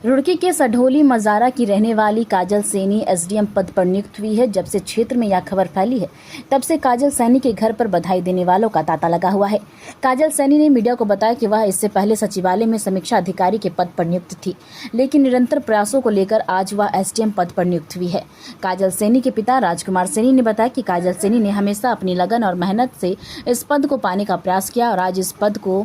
रुड़की के सढोली मजारा की रहने वाली काजल सैनी एसडीएम पद पर नियुक्त हुई है। जब से क्षेत्र में यह खबर फैली है तब से काजल सैनी के घर पर बधाई देने वालों का तांता लगा हुआ है। काजल सैनी ने मीडिया को बताया कि वह इससे पहले सचिवालय में समीक्षा अधिकारी के पद पर नियुक्त थी, लेकिन निरंतर प्रयासों को लेकर आज वह एसडीएम पद पर नियुक्त हुई है। काजल सैनी के पिता राजकुमार सैनी ने बताया कि काजल सैनी ने हमेशा अपनी लगन और मेहनत से इस पद को पाने का प्रयास किया और आज इस पद को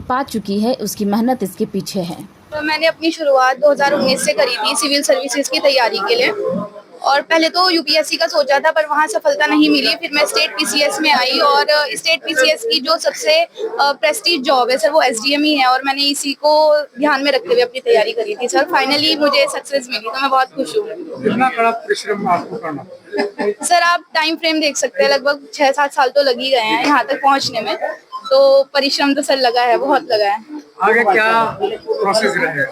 पा चुकी है। उसकी मेहनत इसके पीछे है। तो मैंने अपनी शुरुआत 2019 से करी थी सिविल सर्विसेज की तैयारी के लिए, और पहले तो यूपीएससी का सोचा था पर वहाँ सफलता नहीं मिली। फिर मैं स्टेट पीसीएस में आई और स्टेट पीसीएस की जो सबसे प्रेस्टीज जॉब है सर वो एसडीएम ही है, और मैंने इसी को ध्यान में रखते हुए अपनी तैयारी करी थी सर। फाइनली मुझे सक्सेस मिली तो मैं बहुत खुश हूँ। कितना कड़ा परिश्रम आपको करना सर आप टाइम फ्रेम देख सकते हैं, लगभग 6-7 साल तो लग ही गए हैं यहाँ तक पहुँचने में, तो परिश्रम तो सर लगा है, बहुत लगा है। आगे क्या प्रोसेस रहेगा?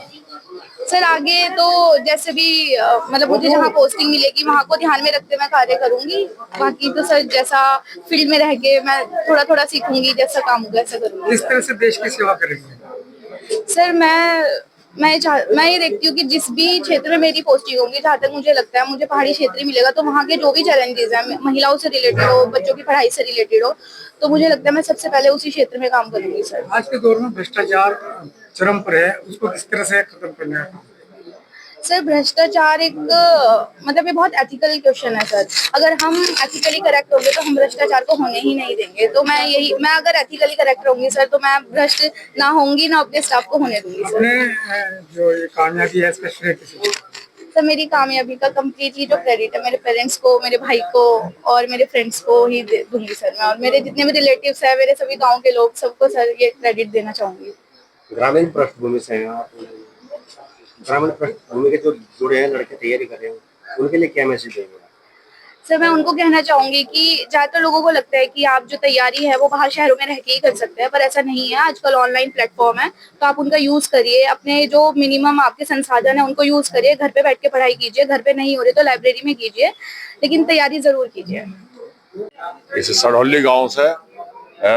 सर आगे तो जैसे भी मतलब मुझे जहाँ पोस्टिंग मिलेगी वहाँ को ध्यान में रखते मैं कार्य करूंगी। बाकी तो सर जैसा फील्ड में रह के मैं थोड़ा थोड़ा सीखूंगी, जैसा काम होगा ऐसा करूंगी। किस तरह से देश की सेवा करेंगे? सर मैं ये देखती हूँ कि जिस भी क्षेत्र में मेरी पोस्टिंग होगी, जहाँ तक मुझे लगता है मुझे पहाड़ी क्षेत्र ही मिलेगा, तो वहाँ के जो भी चैलेंजेस हैं, महिलाओं से रिलेटेड हो, बच्चों की पढ़ाई से रिलेटेड हो, तो मुझे लगता है मैं सबसे पहले उसी क्षेत्र में काम करूंगी सर। आज के दौर में भ्रष्टाचार चरम पर है, उसको किस तरह से खत्म करने का? सर भ्रष्टाचार एक मतलब ये बहुत एथिकल क्वेश्चन है सर। अगर हम एथिकली करेक्ट होंगे तो हम भ्रष्टाचार को होने ही नहीं देंगे। तो मैं अगर एथिकली करेक्ट रहूंगी सर तो मैं भ्रष्ट ना होंगी, ना अपने स्टाफ को होने दूंगी सर। अपने जो ये कामयाबी है इसका श्रेय किसी? सर मेरी कामयाबी का कम्प्लीटली जो क्रेडिट है मेरे पेरेंट्स को, मेरे भाई को और मेरे फ्रेंड्स को ही दूंगी सर मैं, और मेरे जितने भी रिलेटिव्स हैं, मेरे सभी गाँव के लोग, सबको सर ये क्रेडिट देना चाहूंगी। ग्रामीण पृष्ठभूमि से हैं आप, ग्रामीण पृष्ठभूमि के जो जुड़े हैं लड़के तैयारी कर रहे हैं, उनके लिए क्या मैसेज देंगे? सर मैं उनको कहना चाहूंगी कि ज्यादातर लोगों को लगता है कि आप जो तैयारी है वो बाहर शहरों में रह के ही कर सकते हैं, पर ऐसा नहीं है। आजकल ऑनलाइन प्लेटफॉर्म है तो आप उनका यूज करिए, अपने जो मिनिमम आपके संसाधन है उनको यूज करिए, घर पे बैठ के पढ़ाई कीजिए, घर पे नहीं हो रही तो लाइब्रेरी में कीजिए, लेकिन तैयारी जरूर कीजिए। इस सढौली गांव से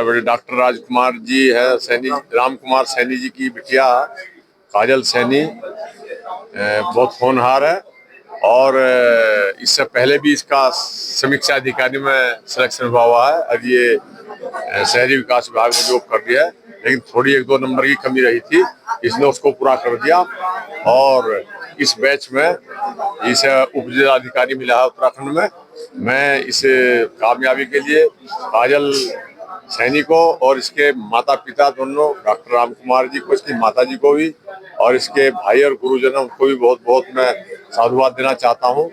बड़े डॉक्टर राजकुमार जी है, सैनी राम कुमार सैनी जी की बिटिया काजल सैनी बहुत होनहार है, और इससे पहले भी इसका समीक्षा अधिकारी में सिलेक्शन हुआ है। अब ये शहरी विकास विभाग में जॉब कर दिया है, लेकिन थोड़ी 1-2 नंबर की कमी रही थी, इसने उसको पूरा कर दिया। और इस बैच में इसे उप जिलाधिकारी मिला है उत्तराखंड में। मैं इस कामयाबी के लिए काजल सैनी को और इसके माता पिता दोनों डॉक्टर राम कुमार जी को, इसकी माता जी को भी, और इसके भाई और गुरुजन उनको भी बहुत बहुत मैं साधुवाद देना चाहता हूं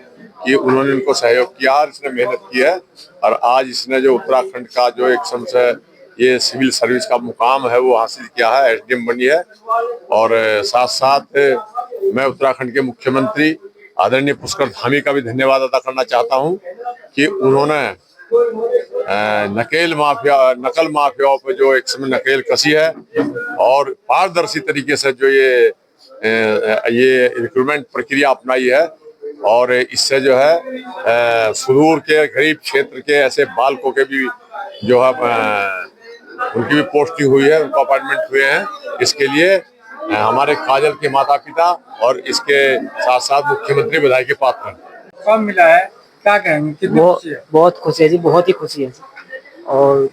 कि उन्होंने इनको सहयोग किया और इसने मेहनत की है, और आज इसने जो उत्तराखंड का जो एक से ये सिविल सर्विस का मुकाम है वो हासिल किया है, एसडीएम बनी है। और साथ साथ मैं उत्तराखंड के मुख्यमंत्री आदरणीय पुष्कर धामी का भी धन्यवाद अदा करना चाहता हूँ कि उन्होंने नकल माफियाओं पे जो एक समय नकेल कसी है और पारदर्शी तरीके से जो ये रिक्रूटमेंट प्रक्रिया अपनाई है, और इससे जो है सुदूर के गरीब क्षेत्र के ऐसे बालकों के भी जो है उनकी भी पोस्टिंग हुई है, उनको अपॉइंटमेंट हुए हैं। इसके लिए हमारे काजल के माता पिता और इसके साथ साथ मुख्यमंत्री बधाई के पात्र हैं। कब मिला है, क्या कहेंगे, कितनी खुशी है? बहुत खुशी है जी, बहुत ही खुशी है। और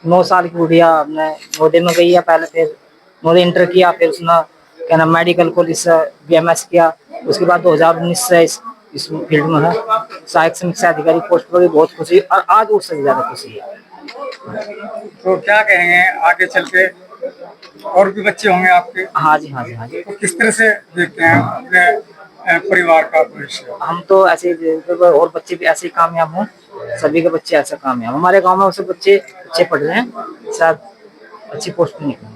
9 साल की गुड़िया अपने नोडे में गई है, पहले फिर नोडे इंटर किया, फिर उसने क्या नाम मेडिकल कॉलेज से बीएमएस किया, उसके बाद 2019 से इस फील्ड में है सहायक समीक्षा अधिकारी पोस्ट पर। बहुत खुशी, और आज उससे ज्यादा खुशी है। तो क्या कहेंगे आगे चल के, और भी बच्चे होंगे आपके? हाँ जी, हाँ जी, हाँ जी। तो किस तरह से देखते हैं अपने परिवार का भविष्य? हम तो ऐसे और बच्चे भी ऐसे ही कामयाब हों, सभी के बच्चे ऐसे कामयाब। हमारे गांव में उसे बच्चे अच्छे पढ़ रहे हैं, शायद अच्छी पोस्ट पे निकले।